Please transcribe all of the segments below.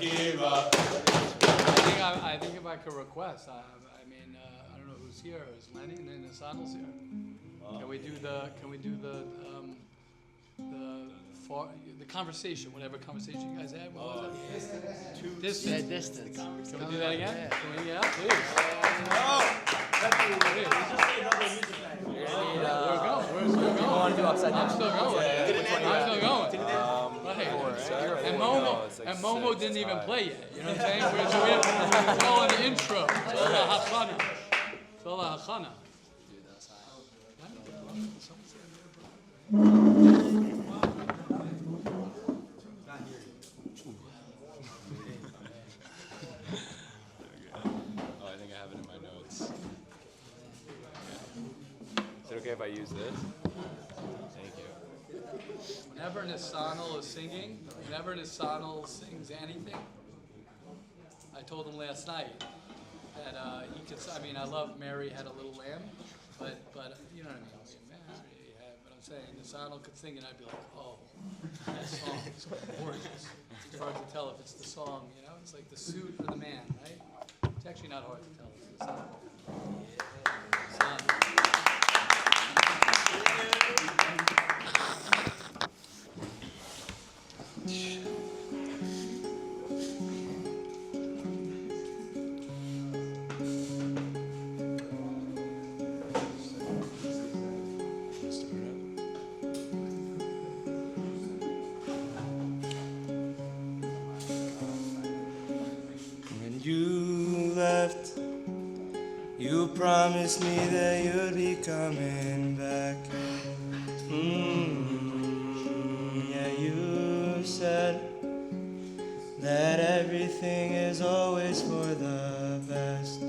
I think if I could request, I don't know who's here. Is Lenny and then Nasanel's here? Can we do the conversation, whatever conversation you guys had? What was it? Distance. Can we do that again? Can we, please. Where's going? I want to do upside down. I'm still going. And Momo didn't even play yet. You know what I'm saying? It's all in the intro. It's all the hachana. Okay, if I use this? Thank you. Whenever Nisanel is singing, whenever Nisanel sings anything, I told him last night that he could. I mean, I love Mary Had a Little Lamb, but you know what I mean. Mary had, but I'm saying Nisanel could sing, and I'd be like, oh, that song is gorgeous. It's hard to tell if it's the song, you know. It's like the suit or the man, right? It's actually not hard to tell. It's the song. When you left, you promised me that you'd be coming back. Yeah, you said that everything is always for the best.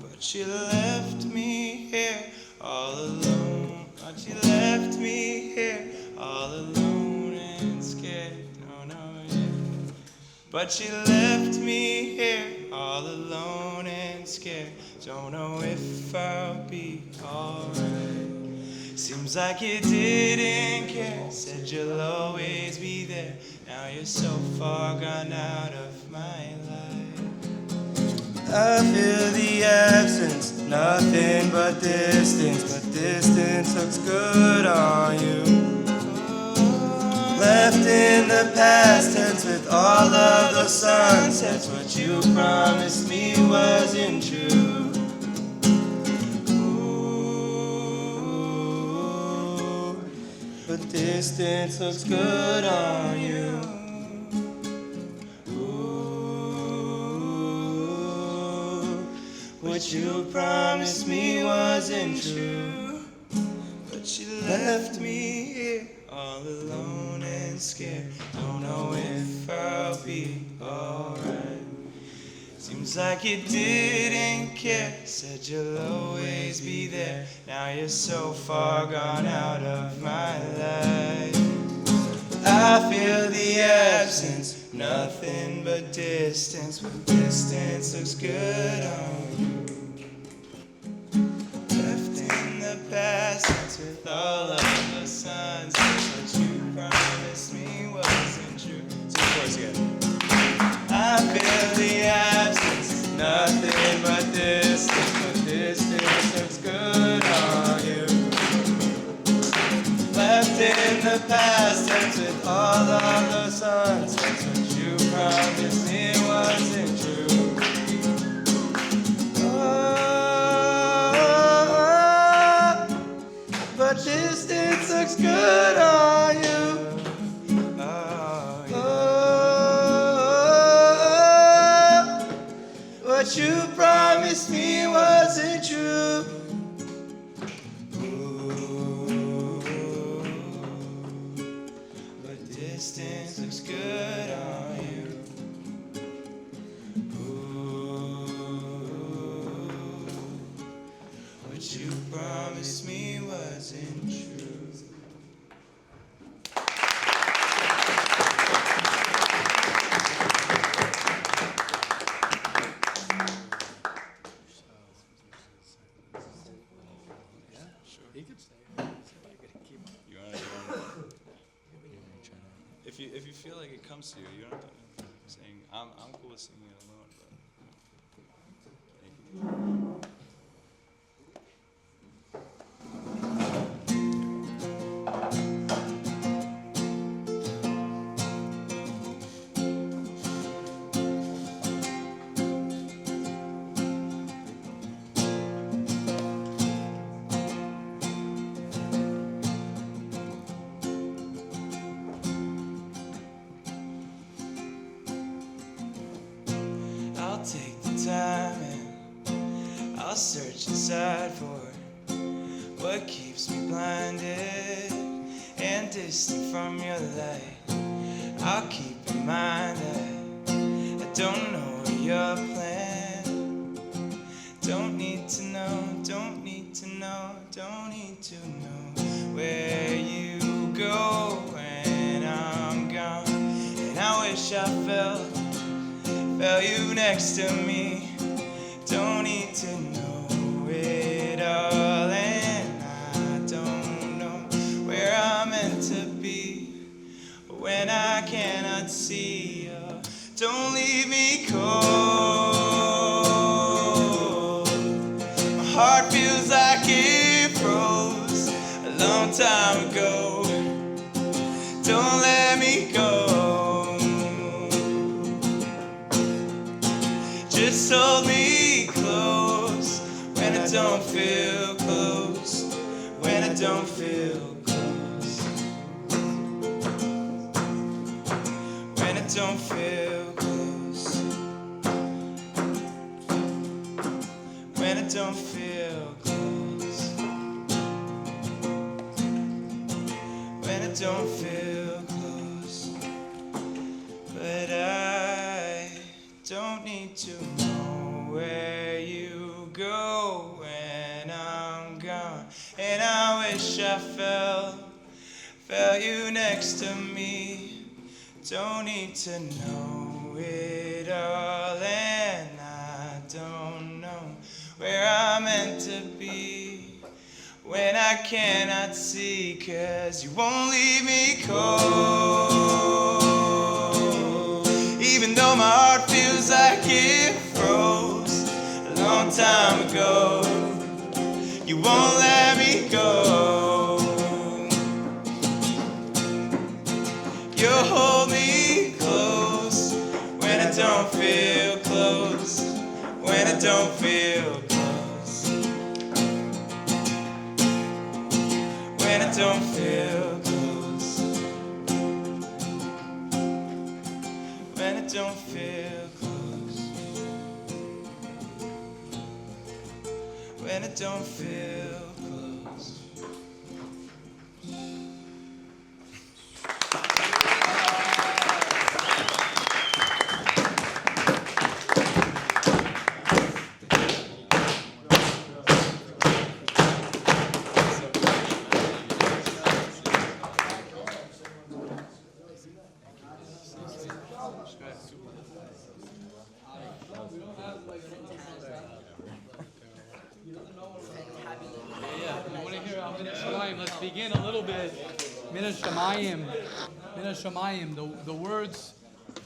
But you left me here all alone. But you left me here all alone and scared. But you left me here all alone and scared. Don't know if I'll be alright. Seems like you didn't care. Said you'll always be there. Now you're so far gone out of my life. I feel the absence, nothing but distance. But distance looks good on you. Left in the past tense with all of the sunsets. What you promised me wasn't true. Ooh, but distance looks good on you. Ooh, what you promised me wasn't true. But you left me here all alone and scared. Don't know if I'll be alright. Seems like you didn't care. Said you'll always be there. Now you're so far gone out of my life. I feel the absence, nothing but distance. But distance looks good on you. Left in the past tense with all of the suns. What you promised me wasn't true. Sing the chorus again. I feel the absence, nothing but distance. But distance looks good on you. Left in the past tense with all of the sunsets. What you promised me wasn't true. But distance looks good on you. What you promised me wasn't true. But distance looks good on you. What you promised me wasn't true. if you feel like it comes to you, you don't have to sing. I'm cool with singing it alone, but. I'll take the time and I'll search inside for what keeps me blinded and distant from your light. I'll keep in mind that I don't know your plan. Don't need to know, don't need to know, don't need to know where you go when I'm gone. And I wish I felt you next to me. Don't need to know it all, and I don't know where I'm meant to be when I cannot see you. Don't leave me cold. My heart feels like it froze a long time ago. Don't let me go. Just hold me close when I don't feel close, when I don't feel close, when I don't feel close, when I don't feel close, when I don't feel close, but I don't need to know where you go when I'm gone. And I wish I felt you next to me. Don't need to know it all, and I don't know where I'm meant to be when I cannot see, 'cause you won't leave me cold. Even though my heart feels like it froze a long time ago, you won't let me go. You'll hold me close when I don't feel close, when I don't feel close, when I don't feel close, when I don't feel close, when I don't feel close. Let's begin a little bit. Min Hashamayim, the words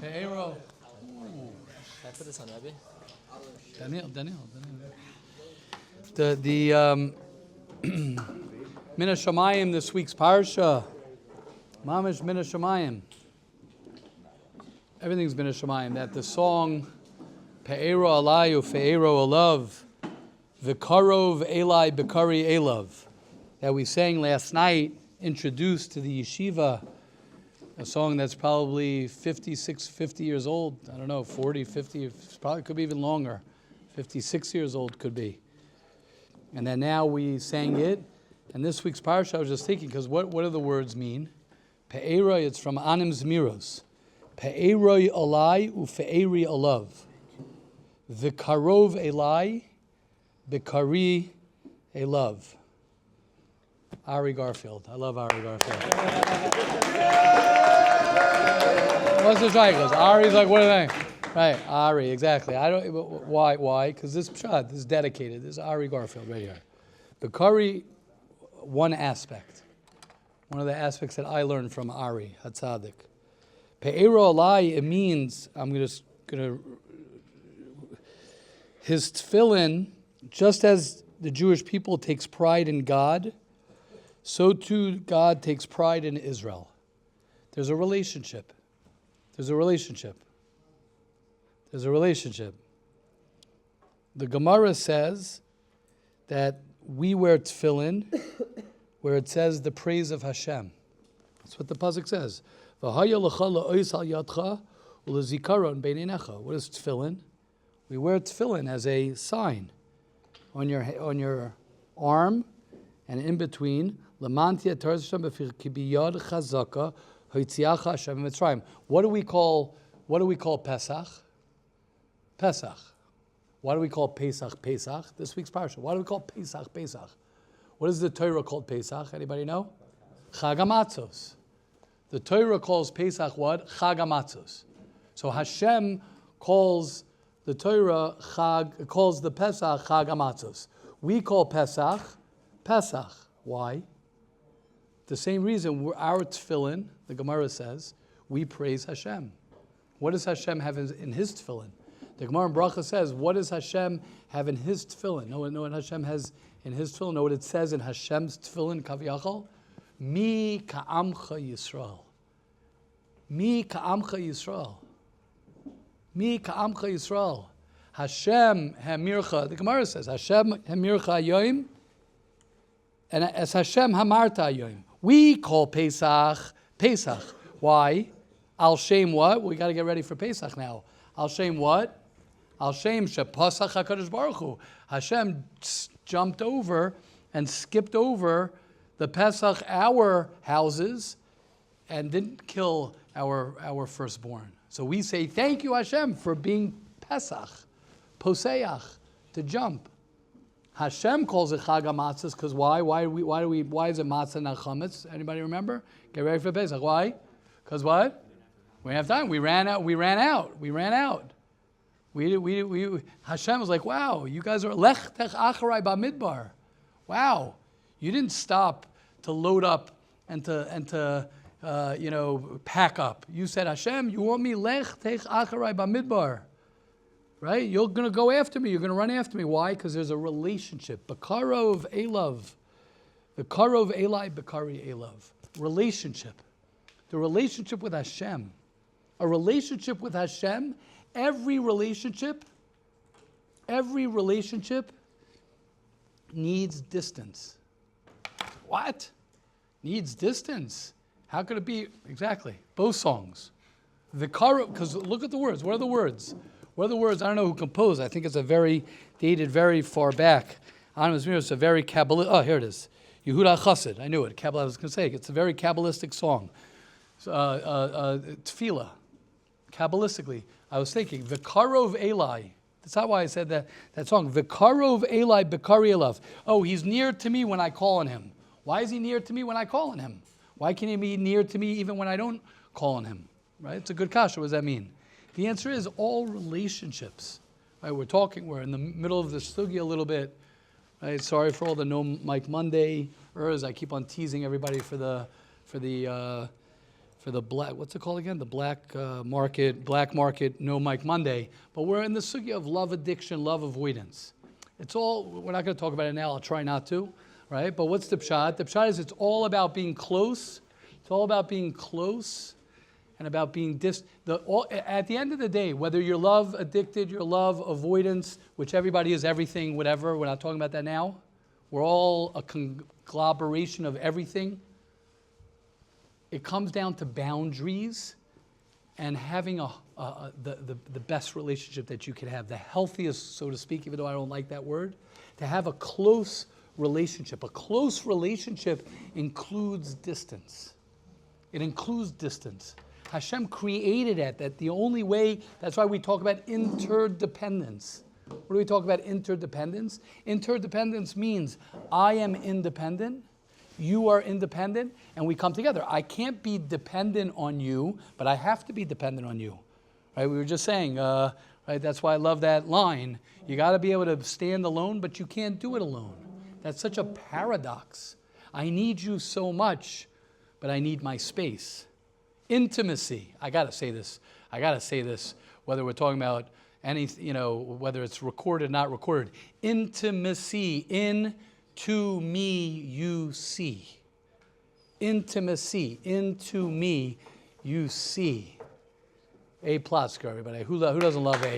Pe'ero. Can I put this on Rebbe? Daniel. The Min Hashamayim, this week's Parsha. Mamish Min Hashamayim. Everything's Min Hashamayim. That the song Pe'ero alayu, Pe'ero alav, V'karov elai b'kari elav, that we sang last night, introduced to the yeshiva, a song that's probably 50 years old. I don't know, 40, 50, probably could be even longer. 56 years old could be. And then now we sang it. And this week's parsha, I was just thinking, because what do the words mean? Pe'eroi, it's from Anim Zmiros. Pe'eroi alai u'fe'eri alav. V'karov elai b'kari elav. Ari Garfield. I love Ari Garfield. What's the try? He goes, Ari's like, what are they? Right, Ari, exactly. I don't. Why? Because this pshat, this is dedicated. This is Ari Garfield right here. The Kari, one aspect. One of the aspects that I learned from Ari Hatzadik Pe'ero alai, it means, I'm gonna his tefillin, just as the Jewish people takes pride in God, so too God takes pride in Israel. There's a relationship. There's a relationship. There's a relationship. The Gemara says that we wear tefillin where it says the praise of Hashem. That's what the pasuk says. What is tefillin? We wear tefillin as a sign on your arm and in between. What do we call Pesach? Pesach. Why do we call Pesach Pesach? This week's parsha. Why do we call Pesach Pesach? What is the Torah called Pesach? Anybody know? Chag HaMatzos. The Torah calls Pesach what? Chag HaMatzos. So Hashem calls the Torah calls the Pesach Chag HaMatzos. We call Pesach Pesach. Why? The same reason our tefillin, the Gemara says, we praise Hashem. What does Hashem have in his tefillin? The Gemara in Bracha says, what does Hashem have in his tefillin? Know what Hashem has in his tefillin? Know what it says in Hashem's tefillin, Kaviyachal? Mi ka'amcha Yisrael. Mi ka'amcha Yisrael. Mi ka'amcha Yisrael. Hashem hamircha. The Gemara says, Hashem hamircha yoim. And as Hashem hamarta yoim. We call Pesach Pesach. Why? Al Shem what? We got to get ready for Pesach now. Al Shem what? Al Shem shepasach HaKadosh Baruch Hu. Hashem jumped over and skipped over the Pesach, our houses, and didn't kill our firstborn. So we say, thank you Hashem for being Pesach, Poseach, to jump. Hashem calls it Chag HaMatzos because why? Why is it matzah not chametz? Anybody remember? Get ready for Pesach. Why? Because what? We have time. We ran out. Hashem was like, wow, you guys are lech tech acharai bamidbar. Wow, you didn't stop to load up and to pack up. You said, Hashem, you want me lech tech acharai bamidbar, right? You're going to go after me. You're going to run after me. Why? Because there's a relationship. Bakarov elav, Bakarov elai bakari elav. Relationship. The relationship with Hashem. A relationship with Hashem. Every relationship needs distance. What? Needs distance. How could it be? Exactly. Both songs. Because look at the words. What are the words? What are the words? I don't know who composed. I think it's dated very far back. It's a very Kabbalistic. Oh, here it is. Yehuda Chassid. I knew it. I was going to say it's a very Kabbalistic song. Tefillah. Kabbalistically. I was thinking, V'karov Eli. That's not why I said that song. V'karov Eli B'kari Elav. Oh, he's near to me when I call on him. Why is he near to me when I call on him? Why can he be near to me even when I don't call on him? Right? It's a good kasha. What does that mean? The answer is all relationships. Right? We're in the middle of the sugya a little bit. Right? Sorry for all the no Mike Monday ers. I keep on teasing everybody for the black, what's it called again? The black market, no Mike Monday. But we're in the sugya of love addiction, love avoidance. It's all, we're not going to talk about it now. I'll try not to, right? But what's the pshat? The pshat is it's all about being close. It's all about being close and about being at the end of the day, whether you're love addicted, you're love avoidance, which everybody is everything, whatever. We're not talking about that now. We're all a conglomeration of everything. It comes down to boundaries and having the best relationship that you can have, the healthiest, so to speak, even though I don't like that word, to have a close relationship. A close relationship includes distance. It includes distance. Hashem created it, that the only way, that's why we talk about interdependence. What do we talk about interdependence? Interdependence means I am independent, you are independent, and we come together. I can't be dependent on you, but I have to be dependent on you. Right? We were just saying, right? That's why I love that line. You got to be able to stand alone, but you can't do it alone. That's such a paradox. I need you so much, but I need my space. Intimacy. I got to say this. Whether we're talking about whether it's recorded, not recorded. Intimacy. Into me you see. Intimacy. Into me you see. A plus, everybody. Who doesn't love A?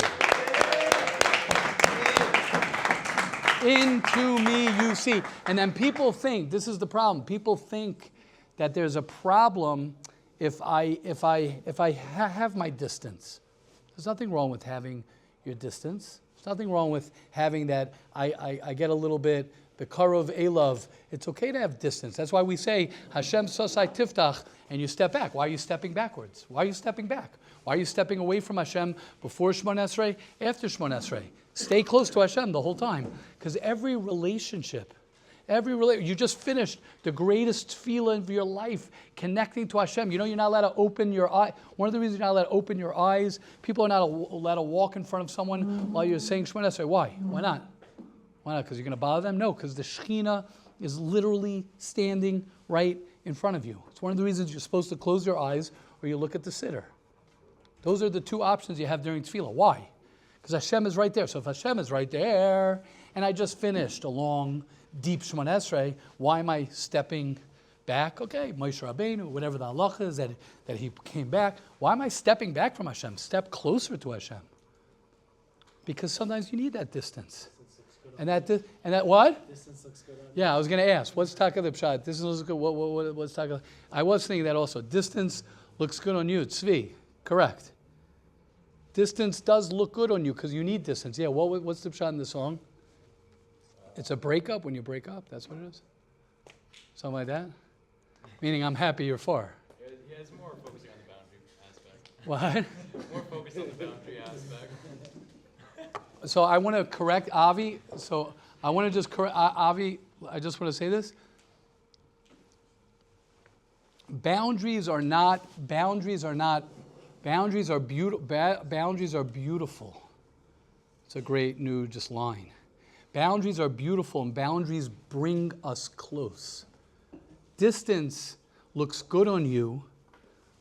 Into me you see. And then people think, this is the problem. People think that there's a problem if I have my distance. There's nothing wrong with having your distance. There's nothing wrong with having that I get a little bit the karov elav. It's okay to have distance. That's why we say Hashem sosai tiftach, and you step back. Why are you stepping backwards? Why are you stepping back? Why are you stepping away from Hashem before Shemon Esrei, after Shemon Esrei? Stay close to Hashem the whole time. Because every relationship, you just finished the greatest feeling of your life, connecting to Hashem. You know you're not allowed to open your eye. One of the reasons you're not allowed to open your eyes, people are not allowed to walk in front of someone while you're saying Shemon Esrei. Why? Why not? Why not? Because you're going to bother them? No, because the Shekhinah is literally standing right in front of you. It's one of the reasons you're supposed to close your eyes or you look at the siddur. Those are the two options you have during tefillah. Why? Because Hashem is right there. So if Hashem is right there, and I just finished a long, deep Shemon Esrei, why am I stepping back? Okay, Moshe Rabbeinu, whatever the halacha is, that he came back. Why am I stepping back from Hashem? Step closer to Hashem. Because sometimes you need that distance. And that what? Distance looks good. Yeah, I was going to ask, what's taka the pshat? Distance looks good. What's taka? I was thinking that also. Distance looks good on you. Tzvi, correct. Distance does look good on you because you need distance. Yeah, what's the pshat in the song? It's a breakup when you break up. That's what it is. Something like that. Meaning, I'm happy you're far. Yeah, it's more focusing on the boundary aspect. What? More focused on the boundary aspect. So I want to correct Avi. So I want to just correct Avi. I just want to say this. Boundaries are beautiful. It's a great new just line. Boundaries are beautiful, and boundaries bring us close. Distance looks good on you.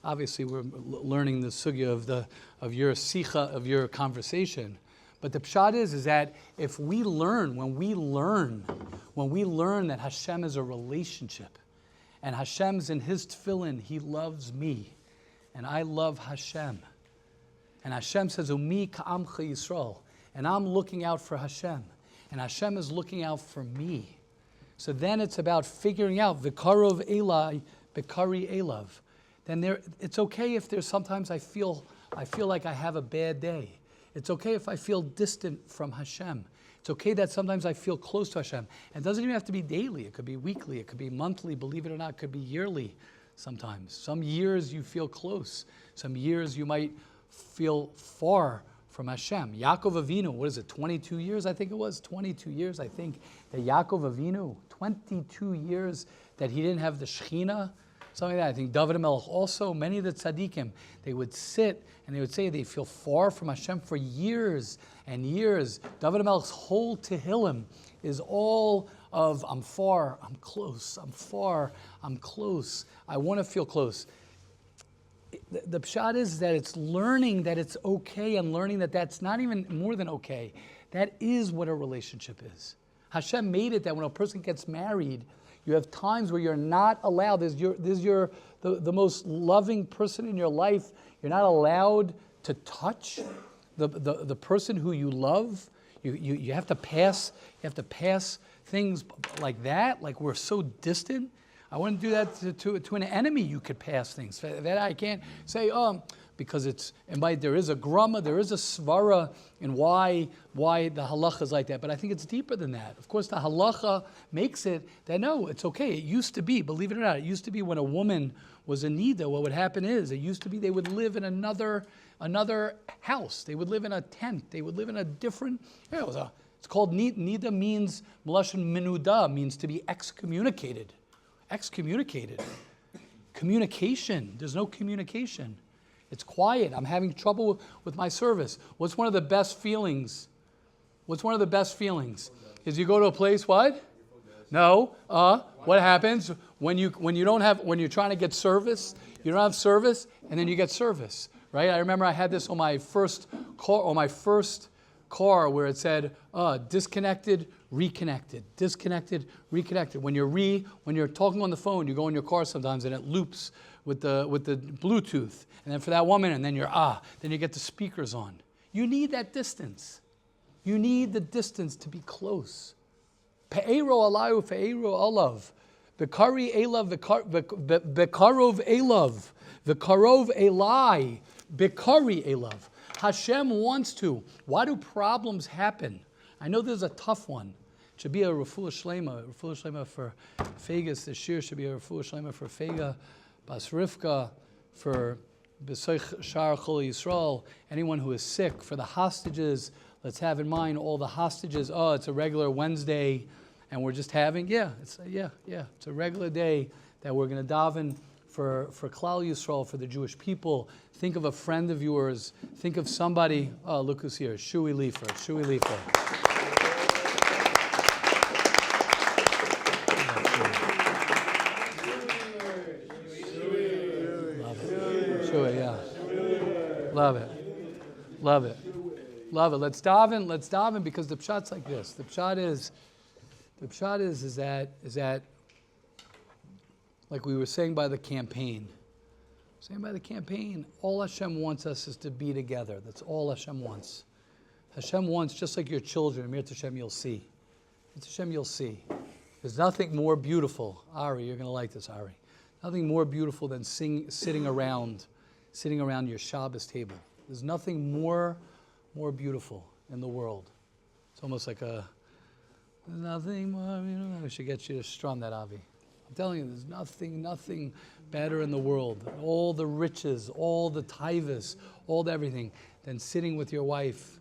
Obviously, we're learning the sugya of your sicha, of your conversation. But the pshat is that if we learn, when we learn that Hashem is a relationship, and Hashem's in His tefillin, He loves me, and I love Hashem, and Hashem says, "Umi ka'amcha Yisrael," and I'm looking out for Hashem, and Hashem is looking out for me. So then it's about figuring out v'karov elai, b'kari elav. Then it's okay if there's sometimes I feel like I have a bad day. It's okay if I feel distant from Hashem. It's okay that sometimes I feel close to Hashem. And it doesn't even have to be daily. It could be weekly. It could be monthly. Believe it or not, it could be yearly sometimes. Some years you feel close. Some years you might feel far from Hashem. Yaakov Avinu, what is it, 22 years I think it was? 22 years I think that Yaakov Avinu, 22 years that he didn't have the Shekhinah. Something like that. I think David HaMelech also, many of the tzaddikim, they would sit and they would say they feel far from Hashem for years and years. David HaMelech's whole Tehillim is all of I'm far, I'm close, I'm far, I'm close. I want to feel close. The pshat is that it's learning that it's okay and learning that that's not even more than okay. That is what a relationship is. Hashem made it that when a person gets married, you have times where you're not allowed. This is the most loving person in your life. You're not allowed to touch the person who you love. You have to pass. You have to pass things like that. Like we're so distant. I wouldn't do that to an enemy. You could pass things that I can't say. Because there is a grama, there is a svara in why the halacha is like that. But I think it's deeper than that. Of course, the halacha makes it that no, it's okay. It used to be, believe it or not, it used to be when a woman was a nida, what would happen is, it used to be they would live in another house. They would live in a tent. They would live in a different, it's called nida means, Melashon menuda means to be excommunicated. Excommunicated. Communication. There's no communication. It's quiet. I'm having trouble with my service. What's one of the best feelings? What's one of the best feelings? Is you go to a place, what? No. What happens when you're trying to get service? You don't have service, and then you get service, right? I remember I had this on my first car where it said disconnected, reconnected, disconnected, reconnected. When you're talking on the phone, you go in your car sometimes and it loops with the Bluetooth, and then for that 1 minute, and then then you get the speakers on. You need that distance. You need the distance to be close. Pe'ero alayu, pe'ero alav. V'kari elav, v'karov elav. V'karov elai, v'kari elav. Hashem wants to. Why do problems happen? I know this is a tough one. It should be a refuah shlema for Fegas this year. Should be a refuah shlema for Fega, Bas Rivka, for B'soich Shar Chol Yisrael. Anyone who is sick, for the hostages. Let's have in mind all the hostages. It's a regular Wednesday, and we're just having, it's a regular day that we're going to daven for Klal Yisrael, for the Jewish people. Think of a friend of yours. Think of somebody. Look who's here. Shui Leifer. Love it. Let's daven because the pshat's like this. The pshat is that like we were saying by the campaign. All Hashem wants us is to be together. That's all Hashem wants. Hashem wants, just like your children, Amir Hashem, you'll see. There's nothing more beautiful. Ari, you're going to like this, Ari. Nothing more beautiful than sitting around your Shabbos table. There's nothing more beautiful in the world. It's almost like nothing more. I should get you to strum that, Avi. I'm telling you, there's nothing better in the world. All the riches, all the taivas, all the everything, than sitting with your wife,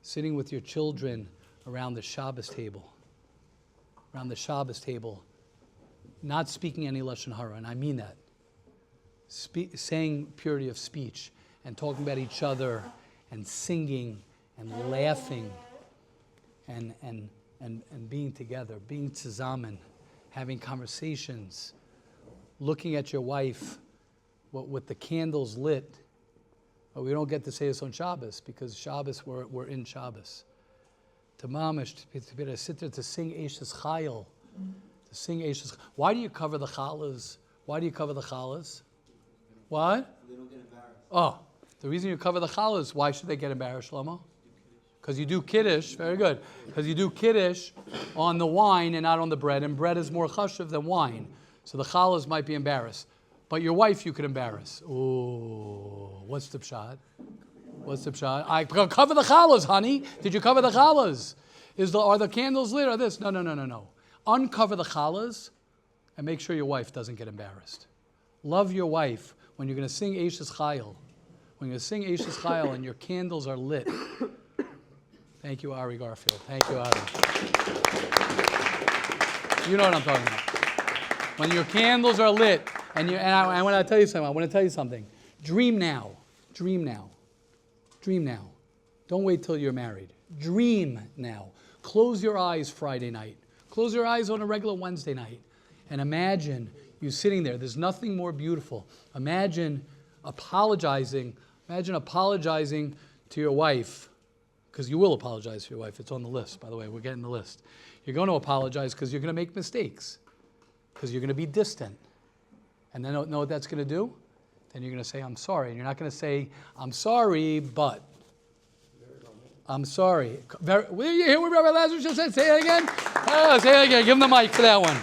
sitting with your children around the Shabbos table. Not speaking any lashon hara, and I mean that. Saying purity of speech and talking about each other and singing and laughing and being together, being tzazamen, having conversations, looking at your wife with the candles lit. But we don't get to say this on Shabbos because Shabbos we're in Shabbos. To mamish, to be able to sit there to sing Eishes Chayil, Why do you cover the challahs? What? They don't get embarrassed. The reason you cover the challahs, why should they get embarrassed, Shlomo? Because you do kiddush, very good. Because you do kiddush on the wine and not on the bread, and bread is more chashuv than wine. So the challahs might be embarrassed. But your wife you could embarrass. Oh, what's the pshat? I cover the challahs, honey. Did you cover the challahs? Are the candles lit or this? No. Uncover the challahs and make sure your wife doesn't get embarrassed. Love your wife when you're going to sing Eishes Chayil. When you're going to sing Eishes Chayil and your candles are lit. Thank you, Ari Garfield. Thank you, Ari. You know what I'm talking about. When your candles are lit, and I want to tell you something. Dream now. Don't wait till you're married. Dream now. Close your eyes Friday night. Close your eyes on a regular Wednesday night. And imagine you sitting there. There's nothing more beautiful. Imagine apologizing to your wife, because you will apologize to your wife. It's on the list, by the way. We're getting the list. You're going to apologize because you're going to make mistakes, because you're going to be distant. And then know what that's going to do? Then you're going to say, I'm sorry. And you're not going to say, I'm sorry, but. I'm sorry. You hear what Rabbi Lazarus just said? Say it again. Say it again. Give him the mic for that one.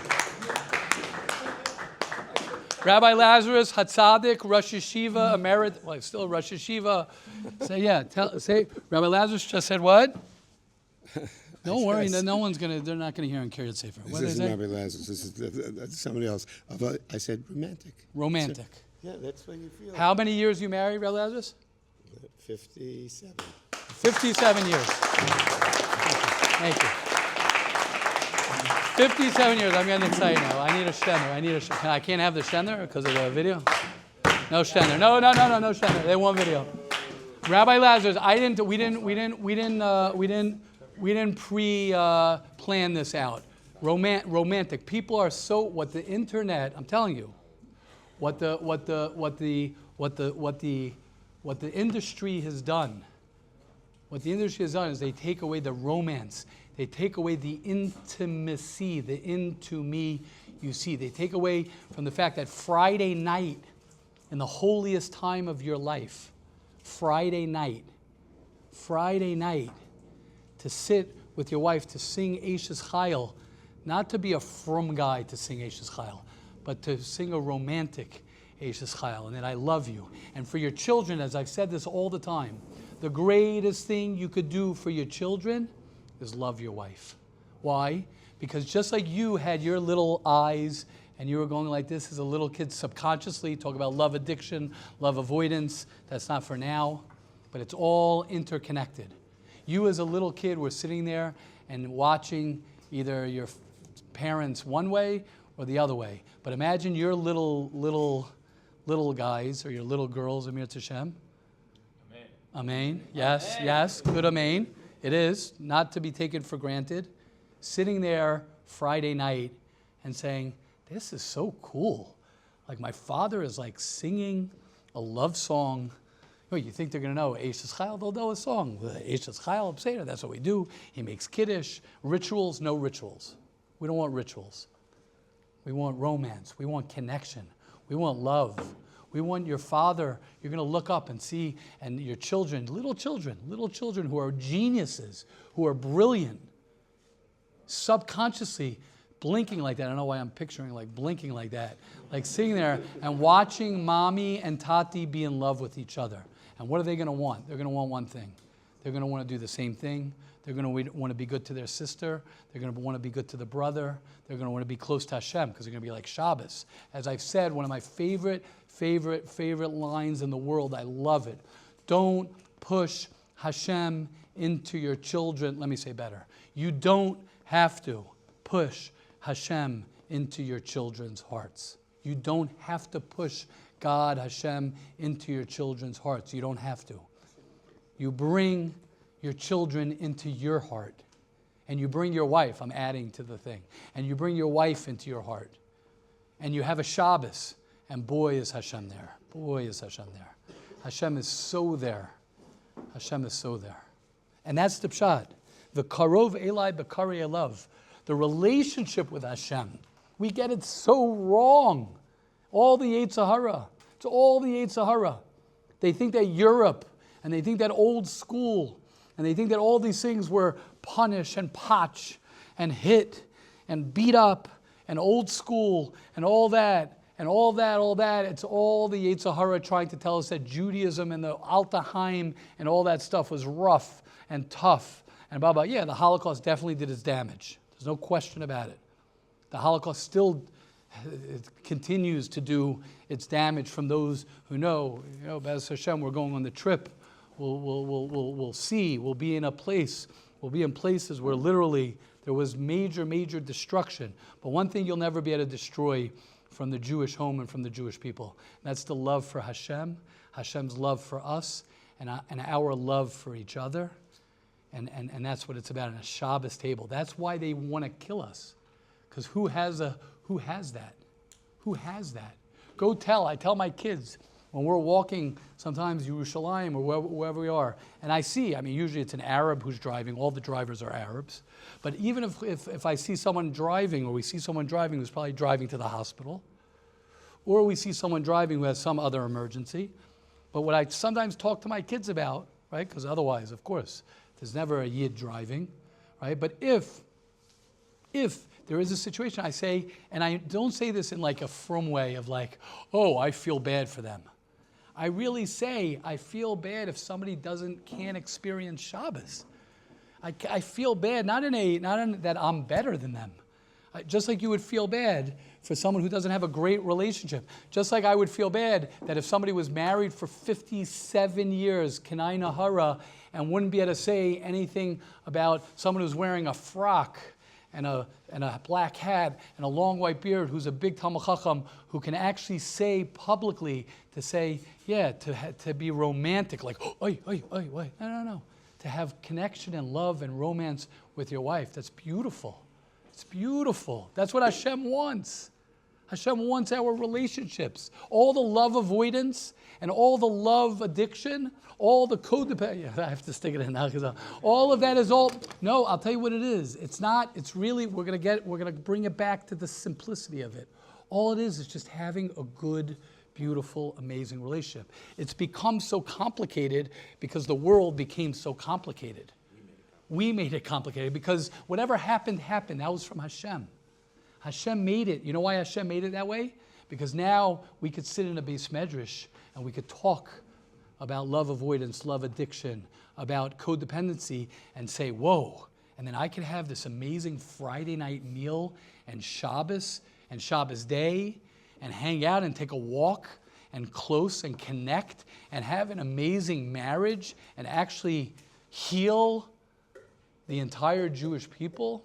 Rabbi Lazarus, Hatzadik, Rosh Yeshiva, Emerit. Well, still Rosh Yeshiva. Say, Rabbi Lazarus just said what? Don't worry, they're not going to hear him carry it safer. This isn't Rabbi Lazarus. This is somebody else. I said romantic. Romantic. Yeah, that's what you feel. How many years you married, Rabbi Lazarus? 57. 57 years. Thank you. 57 years. I'm getting excited now. I need a shender. I can't have the shender because of the video. No shender. No shender. They want video. Rabbi Lazarus, we didn't pre-plan this out. Romantic. People are so, what the internet, I'm telling you, what the industry has done. What the industry has done is they take away the romance. They take away the intimacy, the into me you see. They take away from the fact that Friday night, in the holiest time of your life, Friday night, to sit with your wife to sing Eishes Chayil, not to be a frum guy to sing Eishes Chayil, but to sing a romantic Eishes Chayil, and that I love you. And for your children, as I've said this all the time, the greatest thing you could do for your children is love your wife. Why? Because just like you had your little eyes and you were going like this as a little kid subconsciously, talk about love addiction, love avoidance, that's not for now, but it's all interconnected. You as a little kid were sitting there and watching either your parents one way or the other way. But imagine your little guys or your little girls, Amir Tashem. Amen. Yes, amen. Yes, good amen. It is, not to be taken for granted. Sitting there Friday night and saying, this is so cool. Like my father is like singing a love song. You think they're going to know Eishes Chayil? They'll know a song. Eishes Chayil, Seder, that's what we do. He makes Kiddush. Rituals, no rituals. We don't want rituals. We want romance. We want connection. We want love. We want your father, you're going to look up and see, and your children, little children who are geniuses, who are brilliant, subconsciously blinking like that. I don't know why I'm picturing like blinking like that. Like sitting there and watching mommy and tati be in love with each other. And what are they going to want? They're going to want one thing. They're going to want to do the same thing. They're going to want to be good to their sister. They're going to want to be good to the brother. They're going to want to be close to Hashem because they're going to be like Shabbos. As I've said, one of my favorite lines in the world. I love it. Don't push Hashem into your children. Let me say better. You don't have to push Hashem into your children's hearts. You don't have to push God, Hashem, into your children's hearts. You don't have to. You bring your children into your heart. And you bring your wife, I'm adding to the thing, and you bring your wife into your heart. And you have a Shabbos, and boy is Hashem there. Boy is Hashem there. Hashem is so there. Hashem is so there. And that's the pshat. The karov elai b'kari elav. The relationship with Hashem. We get it so wrong. All the Yetzer Hara. It's all the Yetzer Hara. They think that Europe, and they think that old school, and they think that all these things were punish and potch and hit and beat up and old school and all that. And all that, it's all the Yetzer Hara trying to tell us that Judaism and the Altaheim and all that stuff was rough and tough. And blah, blah. Yeah, the Holocaust definitely did its damage. There's no question about it. The Holocaust still continues to do its damage from those who know. B'ez Hashem, we're going on the trip. We'll see. We'll be in a place. We'll be in places where literally there was major destruction. But one thing you'll never be able to destroy from the Jewish home and from the Jewish people. And that's the love for Hashem, Hashem's love for us, and our love for each other. And that's what it's about in a Shabbos table. That's why they want to kill us. Because who has that? Who has that? I tell my kids, when we're walking sometimes Yerushalayim or wherever we are, and I see, usually it's an Arab who's driving, all the drivers are Arabs, but even if I see someone driving, or we see someone driving who's probably driving to the hospital, or we see someone driving who has some other emergency, but what I sometimes talk to my kids about, right, because otherwise, of course, there's never a Yid driving, right, but if there is a situation, I say, and I don't say this in like a frum way of like, oh, I feel bad for them. I really say, I feel bad if somebody can't experience Shabbos. I feel bad, not in that I'm better than them. Just like you would feel bad for someone who doesn't have a great relationship. Just like I would feel bad that if somebody was married for 57 years, Kenai Nahara, and wouldn't be able to say anything about someone who's wearing a frock and a black hat and a long white beard who's a big Talmid Chacham who can actually say publicly to be romantic, like, oi. No. To have connection and love and romance with your wife. That's beautiful. It's beautiful. That's what Hashem wants. Hashem wants our relationships. All the love avoidance and all the love addiction, all the codependence. I have to stick it in now because all of that is all. No, I'll tell you what it is. It's not. It's really we're gonna bring it back to the simplicity of it. All it is just having a good, beautiful, amazing relationship. It's become so complicated because the world became so complicated. We made it complicated because whatever happened, happened. That was from Hashem. Hashem made it. You know why Hashem made it that way? Because now we could sit in a beis medrash and we could talk about love avoidance, love addiction, about codependency, and say, whoa. And then I could have this amazing Friday night meal and Shabbos day and hang out and take a walk and close and connect and have an amazing marriage and actually heal the entire Jewish people.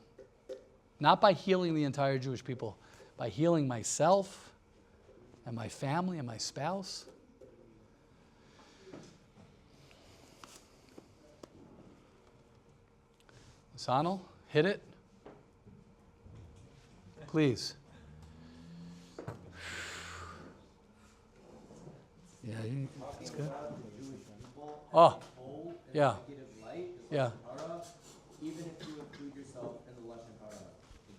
Not by healing the entire Jewish people, by healing myself and my family and my spouse. Sanal, hit it. Please. Yeah, that's good. Oh, yeah. Yeah. Even if you include yourself in the Lashon Hara.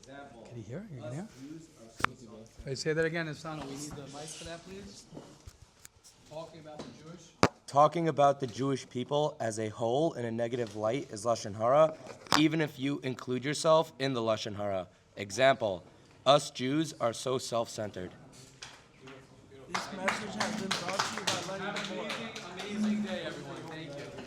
Example. Can you hear? You can hear? Jews are so self-centered. Wait, say that again, Sanal. We need the mic for that, please. Talking about the Jewish. Talking about the Jewish people as a whole in a negative light is Lashon Hara, even if you include yourself in the Lashon Hara. Example, us Jews are so self-centered. This message has been brought